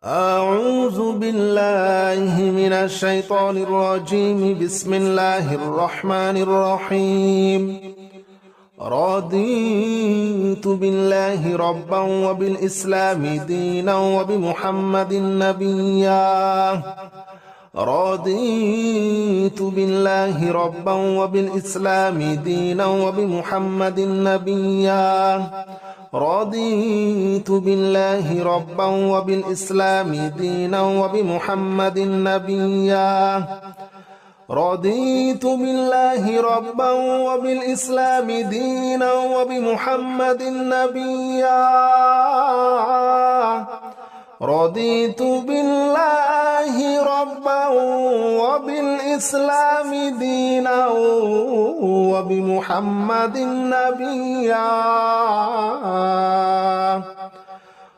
أعوذ بالله من الشيطان الرجيم. بسم الله الرحمن الرحيم. رضيت بالله ربا وبالإسلام دينا وبمحمد نبيا. رضيت بالله ربا وبالإسلام دينا وبمحمد نبيا. رضيت بالله ربا وبالإسلام دينا وبمحمد نبيا. رضيت بالله ربا وبالإسلام دينا وبمحمد نبيا. رضيت بالله ربا وبالإسلام دينا وبمحمد نبيا.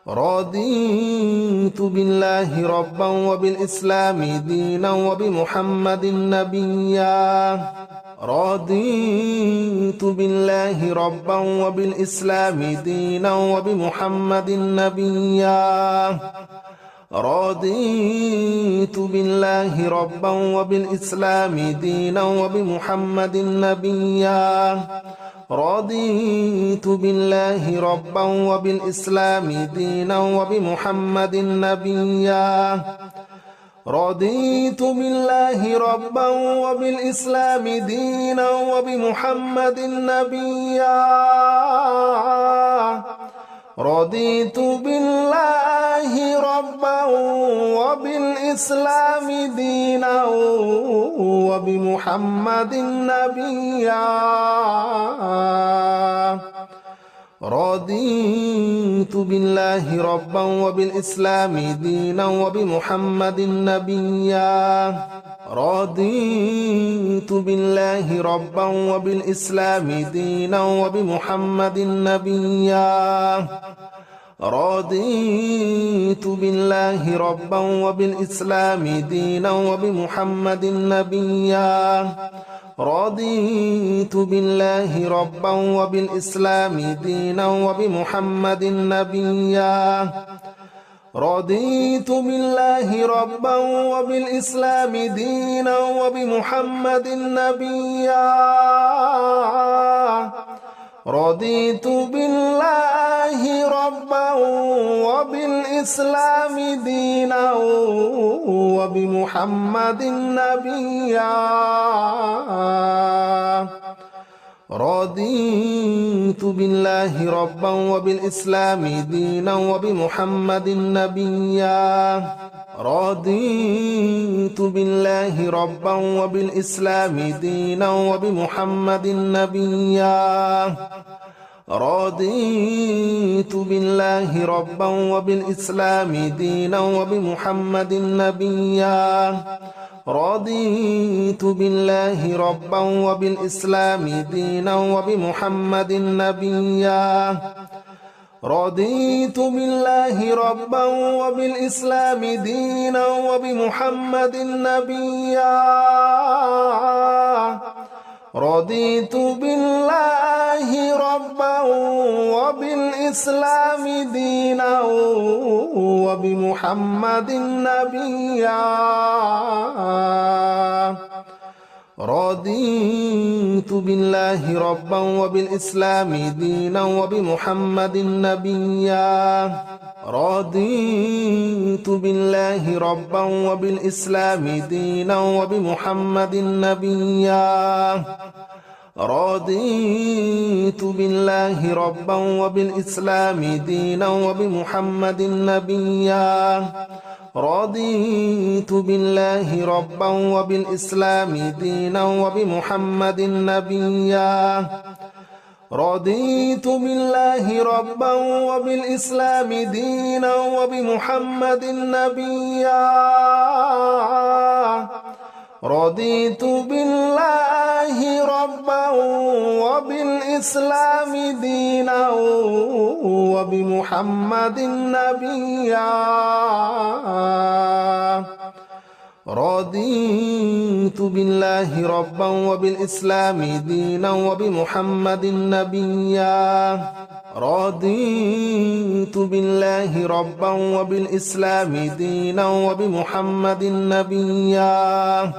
رضيت بالله ربا وبالإسلام دينا وبمحمد نبيا. رضيت بالله ربا وبالإسلام دينا وبمحمد نبيا. رضيت بالله ربا وبالإسلام دينا وبمحمد نبيا. رضيت بالله ربا وبالإسلام دينا وبمحمد نبيا. رضيت بالله ربا وبالإسلام دينا وبمحمد نبيا. رضيت بالله ربا وبالإسلام دينا وبمحمد نبيا. رضيت بالله ربا وبالإسلام دينا وبمحمد نبيا. رضيت بالله ربا وبالإسلام دينا وبمحمد نبيا. رضيت بالله ربا وبالإسلام دينا وبمحمد نبيا. رضيت بالله ربا وبالإسلام دينا وبمحمد نبيا. رضيت بالله ربا وبالإسلام دينا وبمحمد نبيا. رضيت بالله ربا وبالإسلام دينا وبمحمد نبيا. رضيت بالله ربا وبالإسلام دينا وبمحمد نبيا. رضيت بالله ربا وبالإسلام دينا وبمحمد نبيا. رضيت بالله ربا وبالإسلام دينا وبمحمد نبيا. رضيت بالله ربا وبالإسلام دينا وبمحمد نبيا. رضيت بالله ربا وبالإسلام دينا وبمحمد نبيا. رضيت بالله ربا وبالإسلام دينا وبمحمد نبيا. رضيت بالله ربا وبالإسلام دينا وبمحمد نبيا. رضيت بالله ربا وبالإسلام دينا وبمحمد نبيا. رضيت بالله ربا وبالإسلام دينا وبمحمد نبيا. رضيت بالله ربا وبالإسلام دينا وبمحمد نبيا. رضيت بالله ربا وبالإسلام دينا وبمحمد نبيا. رضيت بالله ربا وبالإسلام دينا وبمحمد نبيا. رضيت بالله ربا وبالإسلام دينا وبمحمد نبيا. رضيت بالله ربا وبالإسلام دينا وبمحمد نبيا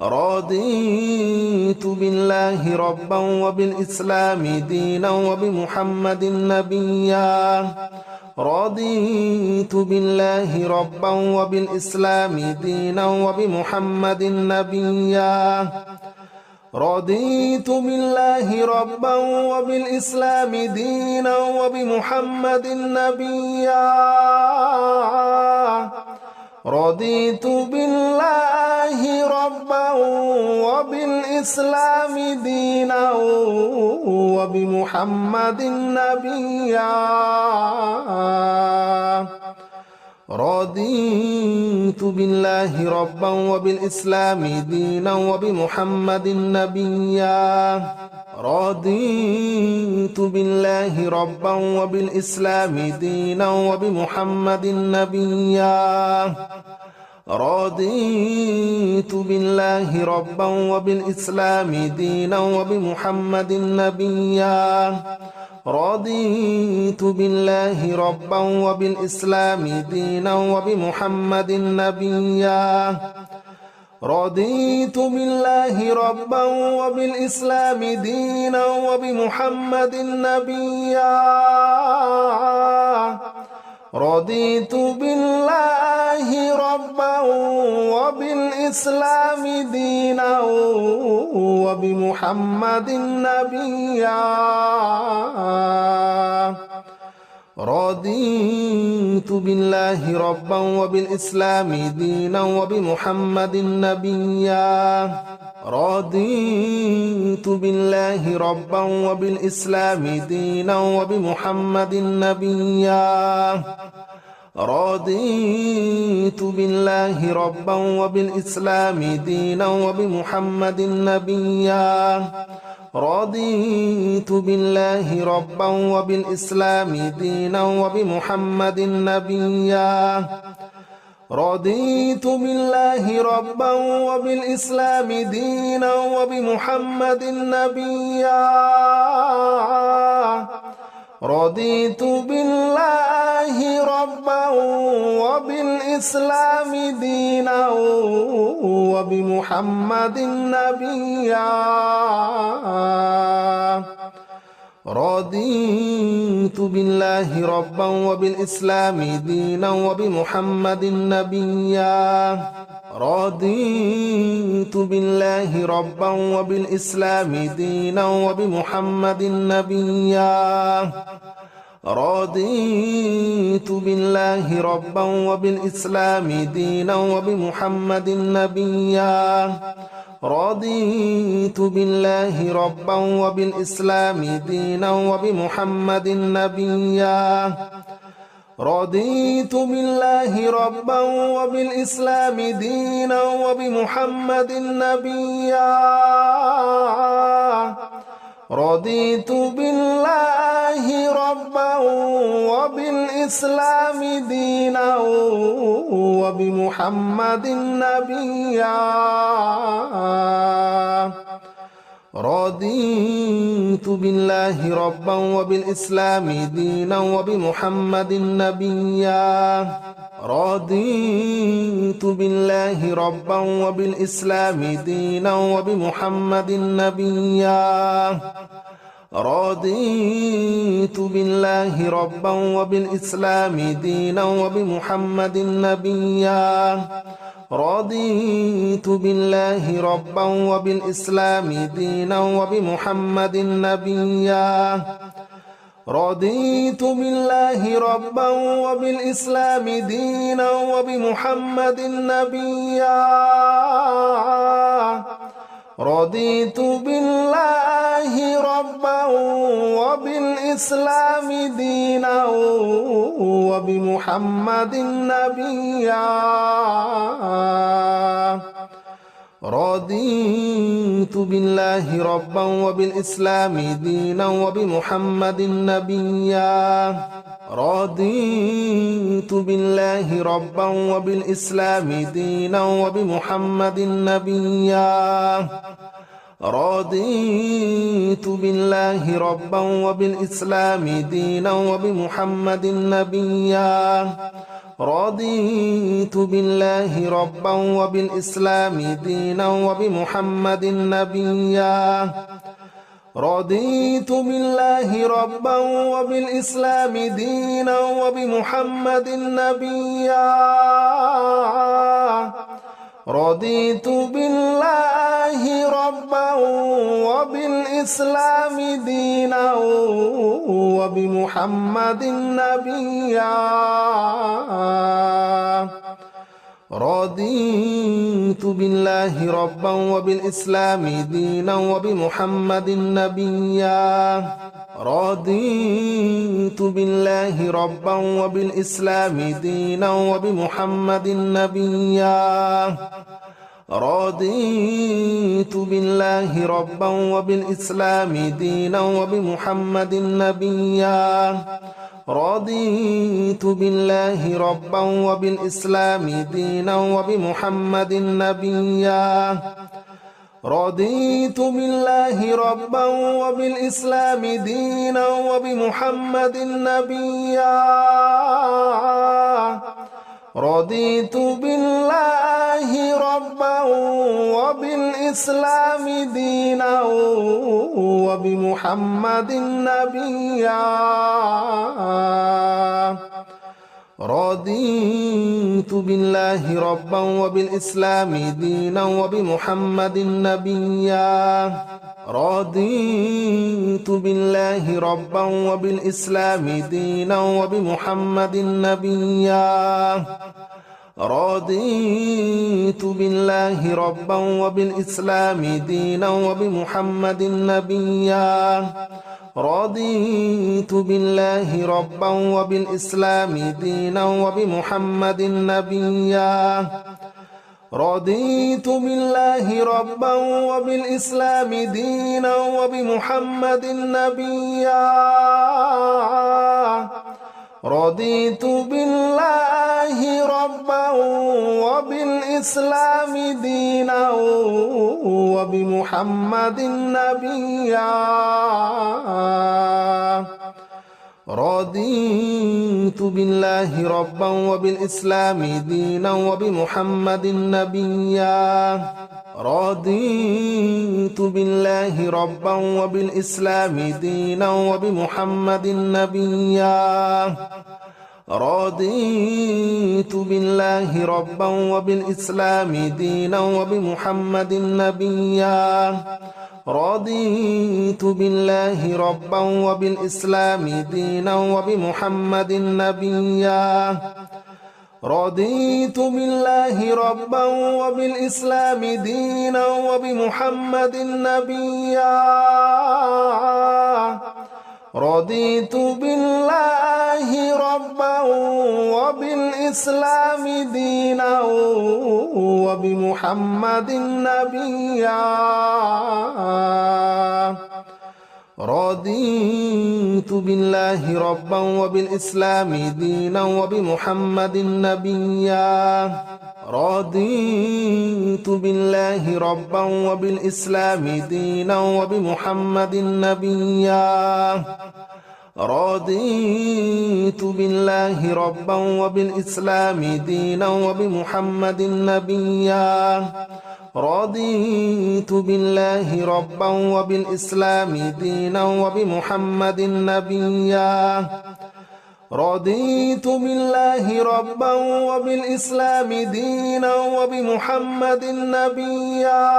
رضيت بالله ربا وبالإسلام دينا وبمحمد نبيا رضيت بالله ربا وبالإسلام دينا وبمحمد نبيا رضيت بالله ربا وبالإسلام دينا وبمحمد نبيا رضيت بالله ربا وبالإسلام دينا وبمحمد نبيا رضيت بالله ربا وبالإسلام دينا وبمحمد نبيا رضيت بالله ربا وبالإسلام دينا وبمحمد نبيا رضيت بالله ربا وبالإسلام دينا وبمحمد نبيا رضيت بالله ربا وبالإسلام دينا وبمحمد نبيا رضيت بالله ربا وبالإسلام دينا وبمحمد نبيا رضيت بالله ربا وبالإسلام دينا وبمحمد نبيا رضيت بالله ربا وبالإسلام دينا وبمحمد نبيا رضيت بالله ربا وبالإسلام دينا وبمحمد نبيا رضيت بالله ربا وبالإسلام دينا وبمحمد نبيا رضيت بالله ربا وبالإسلام دينا وبمحمد نبيا رضيت بالله ربا وبالإسلام دينا وبمحمد نبيا رضيت بالله ربا وبالإسلام دينا وبمحمد نبيا رضيت بالله ربا وبالإسلام دينا وبمحمد نبيا رضيت بالله ربا وبالإسلام دينا وبمحمد نبيا رضيت بالله ربا وبالإسلام دينا وبمحمد نبيا رضيت بالله ربا وبالإسلام دينا وبمحمد نبيا رضيت بالله ربا وبالإسلام دينا وبمحمد نبيا رضيت بالله ربا وبالإسلام دينا وبمحمد نبيا رضيت بالله ربا وبالإسلام دينا وبمحمد نبيا رضيت بالله ربا وبالإسلام دينا وبمحمد نبيا رضيت بالله ربا وبالإسلام دينا وبمحمد نبيا رضيت بالله ربا وبالإسلام دينا وبمحمد نبيا رضيت بالله ربا وبالإسلام دينا وبمحمد نبيا رضيت بالله ربا وبالإسلام دينا وبمحمد نبيا رضيت بالله ربا وبالإسلام دينا وبمحمد نبيا رضيت بالله ربا وبالإسلام دينا وبمحمد نبيا رضيت بالله ربا وبالإسلام دينا وبمحمد نبيا رضيت بالله ربا وبالإسلام دينا وبمحمد نبيا رضيت بالله ربا وبالإسلام دينا وبمحمد نبيا رضيت بالله ربا وبالإسلام دينا وبمحمد نبيا رضيت بالله ربا وبالإسلام دينا وبمحمد نبيا رضيت بالله ربا وبالإسلام دينا وبمحمد نبيا رضيت بالله ربا وبالإسلام دينا وبمحمد نبيا رضيت بالله ربا وبالإسلام دينا وبمحمد نبيا رضيت بالله ربا وبالإسلام دينا وبمحمد نبيا رضيت بالله ربا وبالإسلام دينا وبمحمد نبيا رضيت بالله ربا وبالإسلام دينا وبمحمد نبيا رضيت بالله ربا وبالإسلام دينا وبمحمد نبيا رضيت بالله ربا وبالإسلام دينا وبمحمد نبيا رضيت بالله ربا وبالإسلام دينا وبمحمد نبيا رضيت بالله ربا وبالإسلام دينا وبمحمد نبيا رضيت بالله ربا وبالإسلام دينا وبمحمد نبيا رضيت بالله ربا وبالإسلام دينا وبمحمد نبيا رضيت بالله ربا وبالإسلام دينا وبمحمد نبيا رضيت بالله ربا وبالإسلام دينا وبمحمد نبيا رضيت بالله ربا وبالإسلام دينا وبمحمد نبيا رضيت بالله ربا وبالإسلام دينا وبمحمد نبيا رضيت بالله ربا وبالإسلام دينا وبمحمد نبيا رضيت بالله ربا وبالإسلام دينا وبمحمد نبيا رضيت بالله ربا وبالإسلام دينا وبمحمد نبيا رضيت بالله ربا وبالإسلام دينا وبمحمد نبيا رضيت بالله ربا وبالإسلام دينا وبمحمد نبيا رضيت بالله ربا وبالإسلام دينا وبمحمد نبيا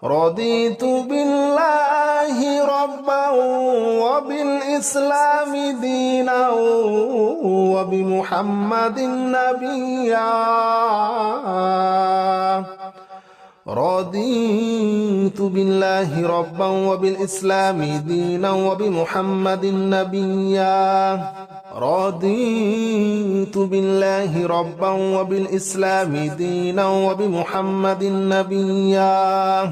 رضيت بالله ربا وبالإسلام دينا وبمحمد نبيا رضيت بالله ربا وبالإسلام دينا وبمحمد نبيا رضيت بالله ربا وبالإسلام دينا وبمحمد نبيا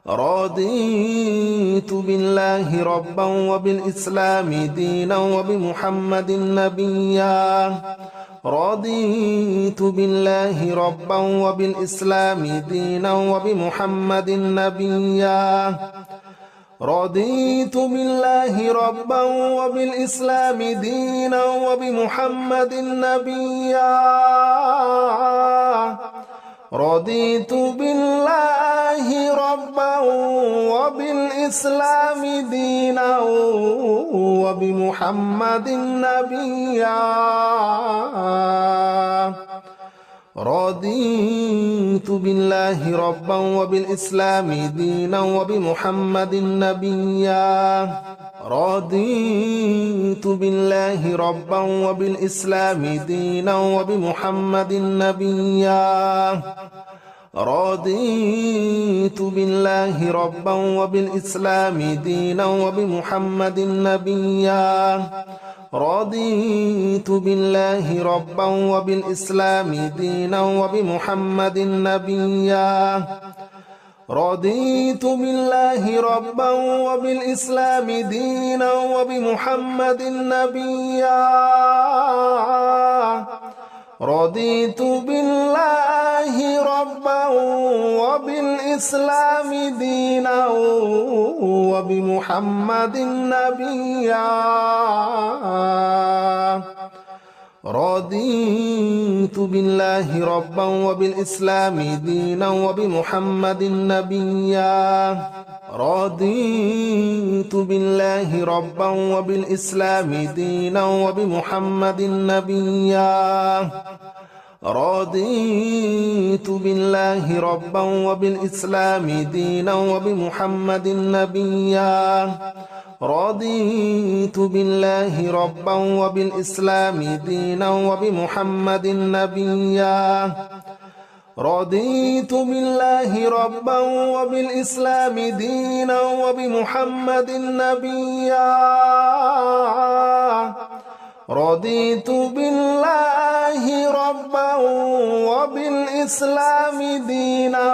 رضيت بالله ربا وبالإسلام دينا وبمحمد نبيا رضيت بالله ربا وبالإسلام دينا وبمحمد نبيا رضيت بالله ربا وبالإسلام دينا وبمحمد نبيا رضيت بالله ربا وبالإسلام دينا وبمحمد نبيا رضيت بالله ربا وبالإسلام دينا وبمحمد نبيا رضيت بالله ربا وبالإسلام دينا وبمحمد نبيا رضيت بالله ربا وبالإسلام دينا وبمحمد نبيا رضيت بالله ربا وبالإسلام دينا وبمحمد نبيا رضيت بالله ربا وبالإسلام دينا وبمحمد نبيا رضيت بالله ربا وبالإسلام دينا وبمحمد نبيا رضيت بالله ربا وبالإسلام دينا وبمحمد نبيا رضيت بالله ربا وبالإسلام دينا وبمحمد نبيا رضيت بالله ربا وبالإسلام دينا وبمحمد نبيا رضيت بالله ربا وبالإسلام دينا وبمحمد نبيا رضيت بالله ربا وبالإسلام دينا وبمحمد نبيا رضيت بالله ربا وبالإسلام دينا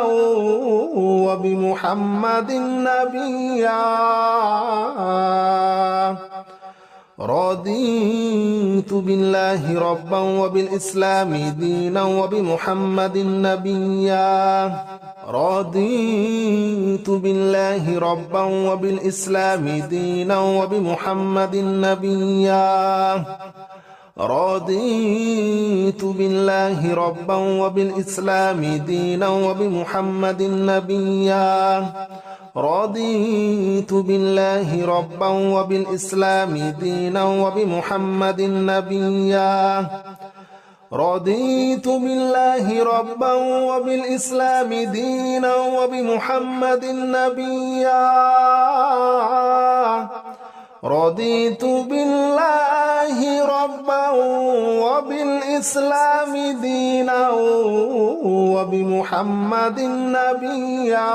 وبمحمد نبيا رضيت بالله ربا وبالإسلام دينا وبمحمد نبيا رضيت بالله ربا وبالإسلام دينا وبمحمد نبيا رضيت بالله ربا وبالإسلام دينا وبمحمد نبيا رضيت بالله ربا وبالإسلام دينا وبمحمد نبيا رضيت بالله ربا وبالإسلام دينا وبمحمد نبيا رضيت بالله ربا وبالإسلام دينا وبمحمد نبيا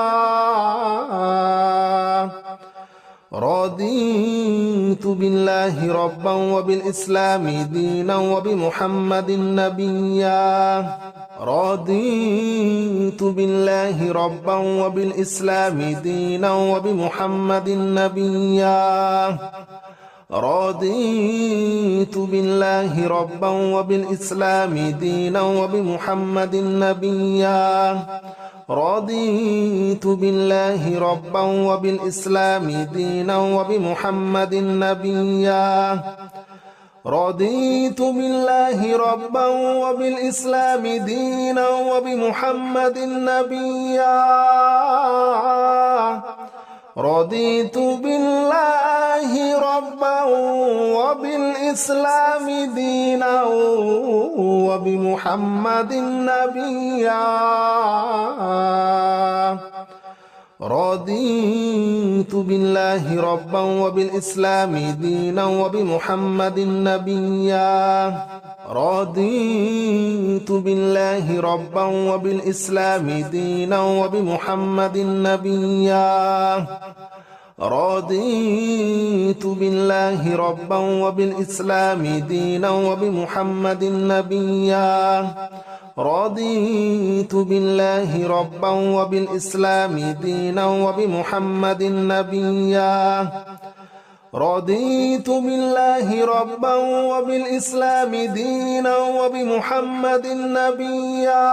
رضيت بالله ربا وبالإسلام دينا وبمحمد نبيا رضيت بالله ربا وبالإسلام دينا وبمحمد نبيا رضيت بالله ربا وبالإسلام دينا وبمحمد نبيا رضيت بالله ربا وبالإسلام دينا وبمحمد نبيا رضيت بالله ربا وبالإسلام دينا وبمحمد نبيا رضيت بالله ربا وبالإسلام دينا وبمحمد نبيا رضيت بالله ربا وبالإسلام دينا وبمحمد نبيا رضيت بالله ربا وبالإسلام دينا وبمحمد نبيا رضيت بالله ربا وبالإسلام دينا وبمحمد نبيا رضيت بالله ربا وبالإسلام دينا وبمحمد نبيا رضيت بالله ربا وبالإسلام دينا وبمحمد نبيا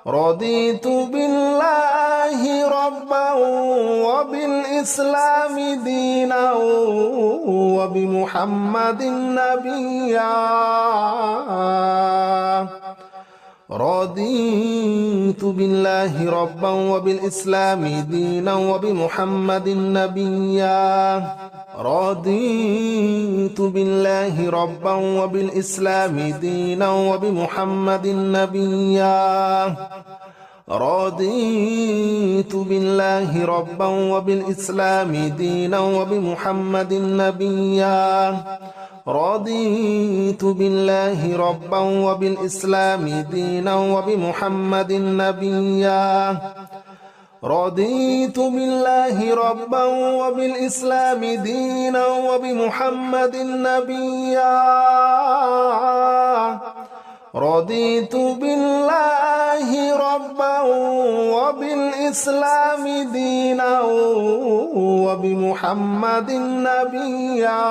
رضيت بالله ربا وبالإسلام دينا وبمحمد نبيا رضيت بالله ربا وبالإسلام دينا وبمحمد نبيا رضيت بالله ربا وبالإسلام دينا وبمحمد نبيا رضيت بالله ربا وبالإسلام دينا وبمحمد نبيا رضيت بالله ربا وبالإسلام دينا وبمحمد نبيا رضيت بالله ربا وبالإسلام دينا وبمحمد نبيا رضيت بالله ربا وبالإسلام دينا وبمحمد نبيا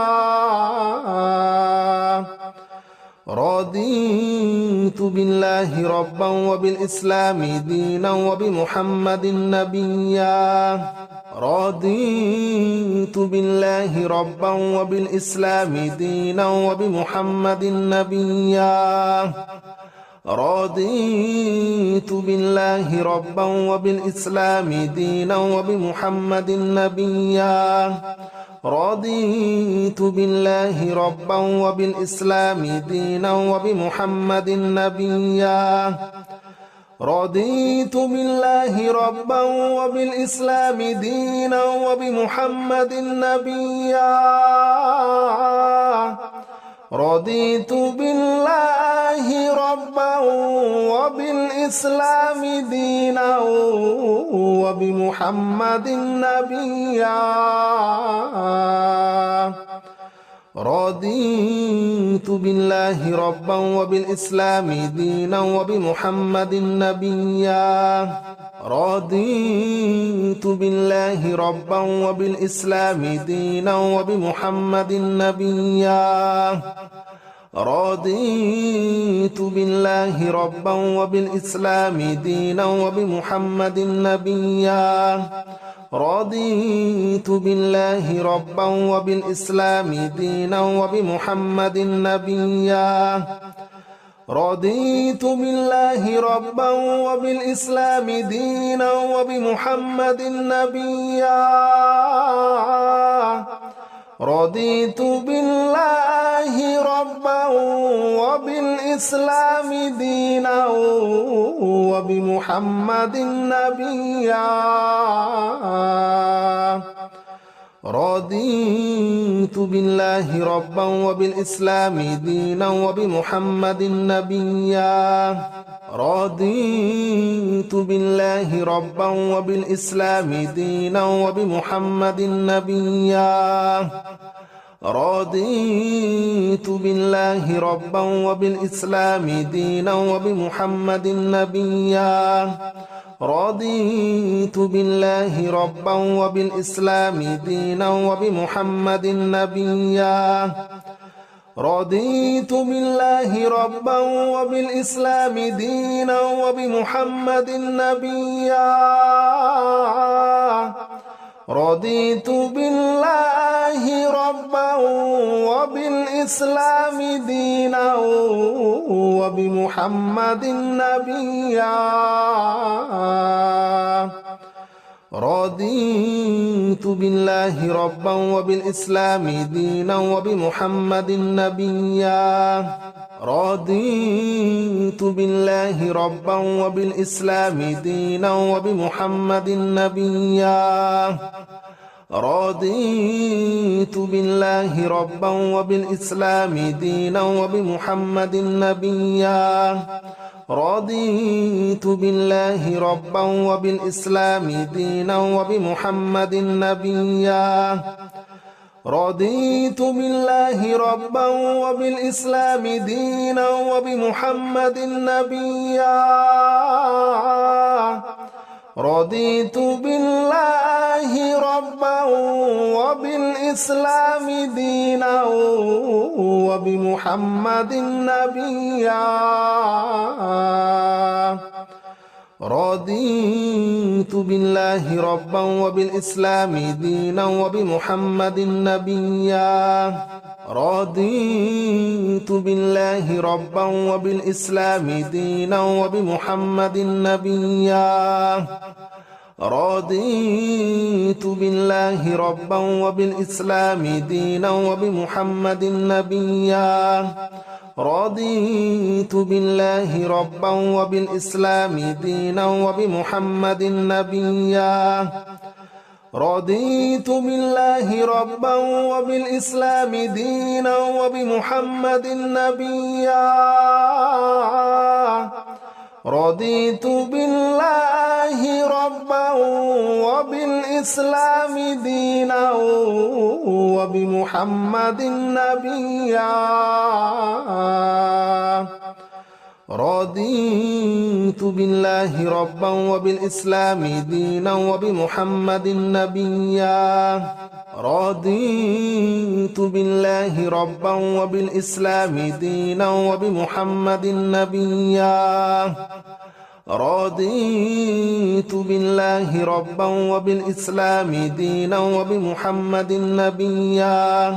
رضيت بالله ربا وبالإسلام دينا وبمحمد نبيا رضيت بالله ربا وبالإسلام دينا وبمحمد نبيا رضيت بالله ربا وبالإسلام دينا وبمحمد نبيا رضيت بالله ربا وبالإسلام دينا وبمحمد نبيا رضيت بالله ربا وبالإسلام دينا وبمحمد نبيا رضيت بالله ربا وبالإسلام دينا وبمحمد نبيا رضيت بالله ربا وبالإسلام دينا وبمحمد نبيا رضيت بالله ربا وبالإسلام دينا وبمحمد نبيا رضيت بالله ربا وبالإسلام دينا وبمحمد نبيا رضيت بالله ربا وبالإسلام دينا وبمحمد نبيا رضيت بالله ربا وبالإسلام دينا وبمحمد نبيا رضيت بالله ربا وبالإسلام دينا وبمحمد نبيا رضيت بالله ربا وبالإسلام دينا وبمحمد نبيا رضيت بالله ربا وبالإسلام دينا وبمحمد نبيا رضيت بالله ربا وبالإسلام دينا وبمحمد نبيا رضيت بالله ربا وبالإسلام دينا وبمحمد نبيا رضيت بالله ربا وبالإسلام دينا وبمحمد نبيا رضيت بالله ربا وبالإسلام دينا وبمحمد نبيا رضيت بالله ربا وبالإسلام دينا وبمحمد نبيا رضيت بالله ربا وبالإسلام دينا وبمحمد نبيا رضيت بالله ربا وبالإسلام دينا وبمحمد نبيا رضيت بالله ربا وبالإسلام دينا وبمحمد نبيا رضيت بالله ربا وبالإسلام دينا وبمحمد نبيا رضيت بالله ربا وبالإسلام دينا وبمحمد نبيا رضيت بالله ربا وبالإسلام دينا وبمحمد نبيا رضيت بالله ربا وبالإسلام دينا وبمحمد نبيا رضيت بالله ربا وبالإسلام دينا وبمحمد نبيا رضيت بالله ربا وبالإسلام دينا وبمحمد نبيا رضيت بالله ربا وبالإسلام دينا وبمحمد نبيا رضيت بالله ربا وبالإسلام دينا وبمحمد نبيا رضيت بالله ربا وبالإسلام دينا وبمحمد نبيا رضيت بالله ربا وبالإسلام دينا وبمحمد نبيا رضيت بالله ربا وبالإسلام دينا وبمحمد نبيا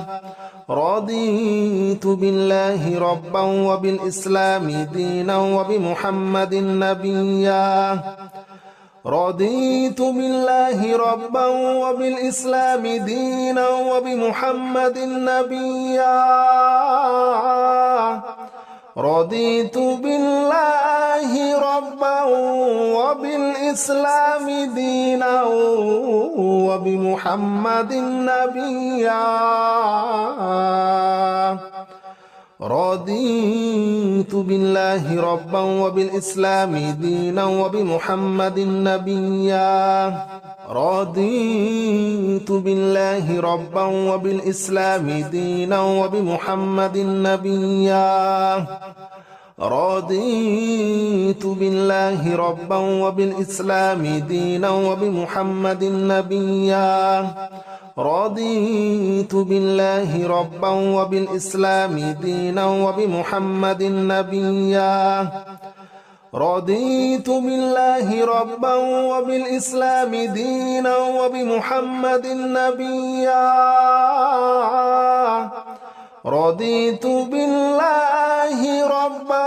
رضيت بالله ربا وبالإسلام دينا وبمحمد نبيا رضيت بالله ربا وبالإسلام دينا وبمحمد نبيا رضيت بالله ربا وبالإسلام دينا وبمحمد نبيا رضيت بالله ربا وبالإسلام دينا وبمحمد نبيا رضيت بالله ربا وبالإسلام دينا وبمحمد نبيا رضيت بالله ربا وبالإسلام دينا وبمحمد نبيا رضيت بالله ربا وبالإسلام دينا وبمحمد نبيا رضيت بالله ربا وبالإسلام دينا وبمحمد نبيا رضيت بالله ربا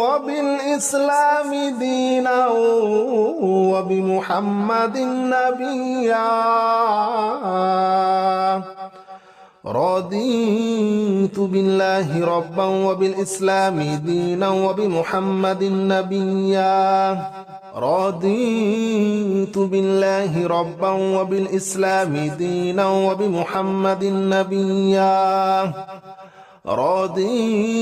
وبالإسلام دينا وبمحمد نبيا رضيت بالله ربا وبالإسلام دينا وبمحمد نبيا رضيت بالله ربا وبالإسلام دينا وبمحمد نبيا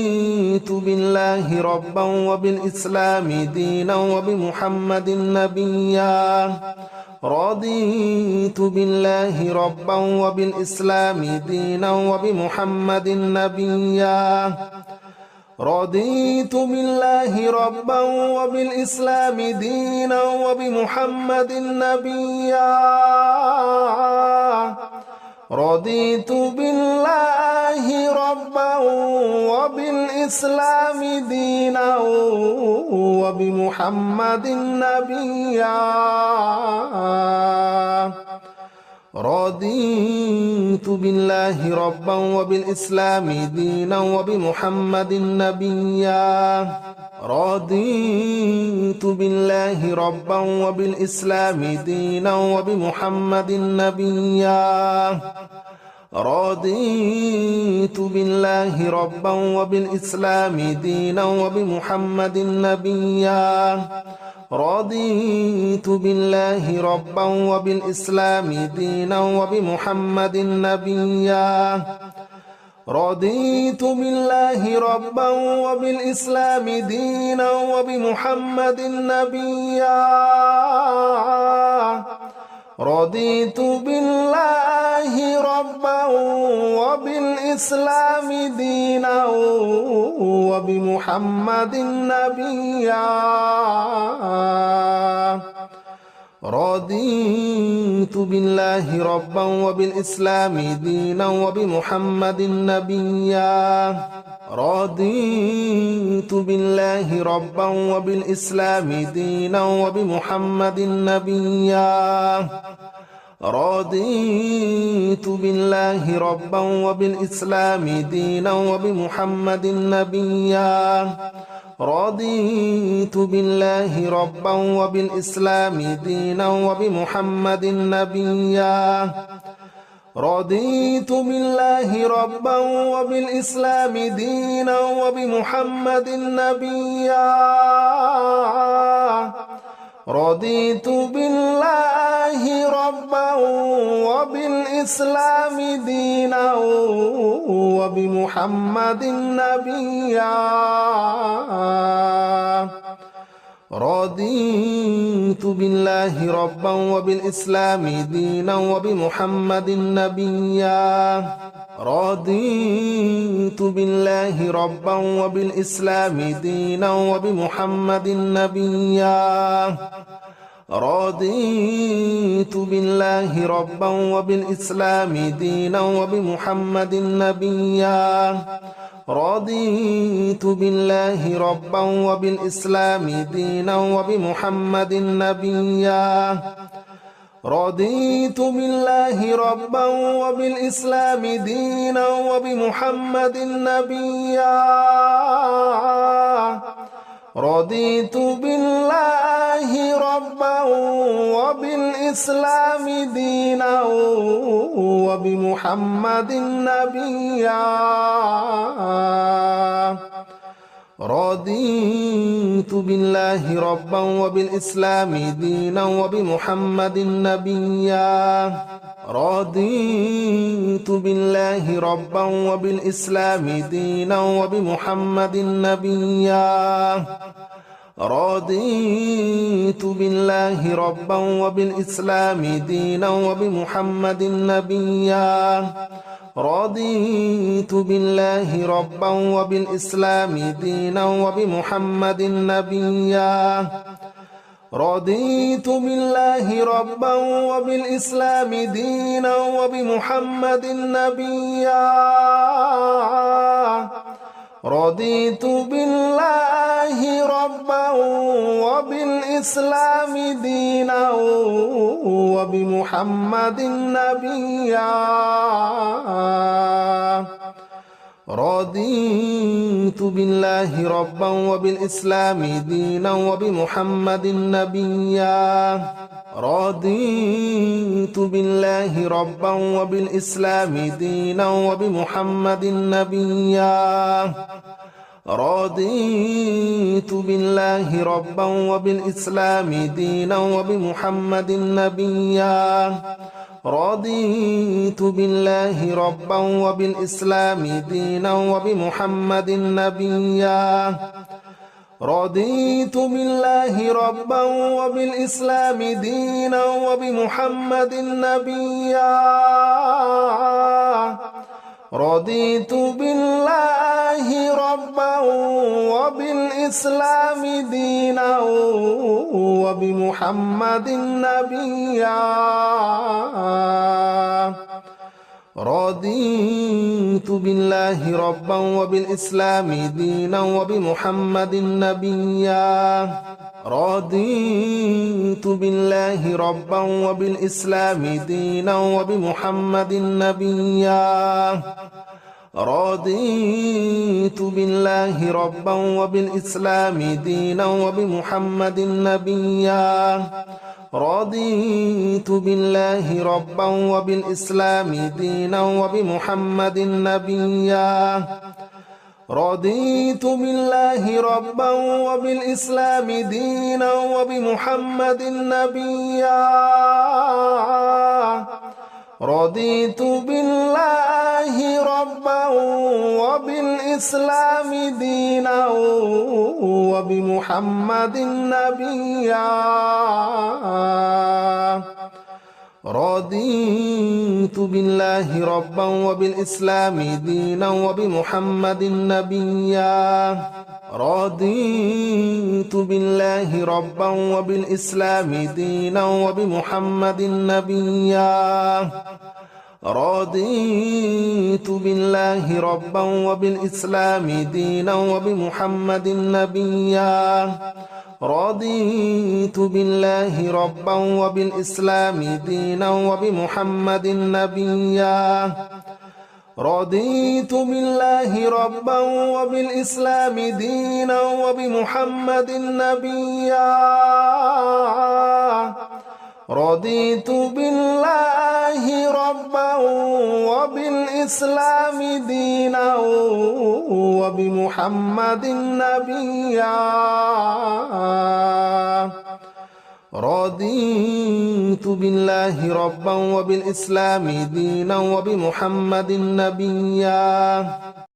رضيت بالله ربا وبالإسلام دينا وبمحمد نبيا رضيت بالله ربا وبالإسلام دينا وبمحمد نبيا رضيت بالله ربا وبالإسلام دينا وبمحمد نبيا رضيت بالله ربا وبالإسلام دينا وبمحمد نبيا رضيت بالله ربا وبالإسلام دينا وبمحمد نبيا رضيت بالله ربا وبالإسلام دينا وبمحمد نبيا رضيت بالله ربا وبالإسلام دينا وبمحمد نبيا رضيت بالله ربا وبالإسلام دينا وبمحمد نبيا رضيت بالله ربا وبالإسلام دينا وبمحمد نبيا رضيت بالله ربا وبالإسلام دينا وبمحمد نبيا رضيت بالله ربا وبالإسلام دينا وبمحمد نبيا رضيت بالله ربا وبالإسلام دينا وبمحمد نبيا رضيت بالله ربا وبالإسلام دينا وبمحمد نبيا رضيت بالله ربا وبالإسلام دينا وبمحمد نبيا رضيت بالله ربا وبالإسلام دينا وبمحمد نبيا رضيت بالله ربا وبالإسلام دينا وبمحمد نبيا رضيت بالله ربا وبالإسلام دينا وبمحمد نبيا رضيت بالله ربا وبالإسلام دينا وبمحمد نبيا رضيت بالله ربا وبالإسلام دينا وبمحمد نبيا رضيت بالله ربا وبالإسلام دينا وبمحمد نبيا رضيت بالله ربا وبالإسلام دينا وبمحمد نبيا رضيت بالله ربا وبالإسلام دينا وبمحمد نبيا رضيت بالله ربا وبالإسلام دينا وبمحمد نبيا رضيت بالله ربا وبالإسلام دينا وبمحمد نبيا رضيت بالله ربا وبالإسلام دينا وبمحمد نبيا رضيت بالله ربا وبالإسلام دينا وبمحمد نبيا رضيت بالله ربا وبالإسلام دينا وبمحمد نبيا رضيت بالله ربا وبالإسلام دينا وبمحمد نبيا رضيت بالله ربا وبالإسلام دينا وبمحمد نبيا رضيت بالله ربا وبالإسلام دينا وبمحمد نبيا رضيت بالله ربا وبالإسلام دينا وبمحمد نبيا رضيت بالله ربا وبالإسلام دينا وبمحمد نبيا رضيت بالله ربا وبالإسلام دينا وبمحمد نبيا رضيت بالله ربا وبالإسلام دينا وبمحمد نبيا رضيت بالله ربا وبالإسلام دينا وبمحمد نبيا رضيت بالله ربا وبالإسلام دينا وبمحمد نبيا رضيت بالله ربا وبالإسلام دينا وبمحمد نبيا رضيت بالله ربا وبالإسلام دينا وبمحمد نبيا رضيت بالله ربا وبالإسلام دينا وبمحمد نبيا رضيت بالله ربا وبالإسلام دينا وبمحمد نبيا رضيت بالله ربا وبالإسلام دينا وبمحمد نبيا رضيت بالله ربا وبالإسلام دينا وبمحمد نبيا رضيت بالله ربا وبالإسلام دينا وبمحمد نبيا رضيت بالله ربا وبالإسلام دينا وبمحمد نبيا رضيت بالله ربا وبالإسلام دينا وبمحمد نبيا رضيت بالله ربا وبالإسلام دينا وبمحمد نبيا رضيت بالله ربا وبالإسلام دينا وبمحمد نبيا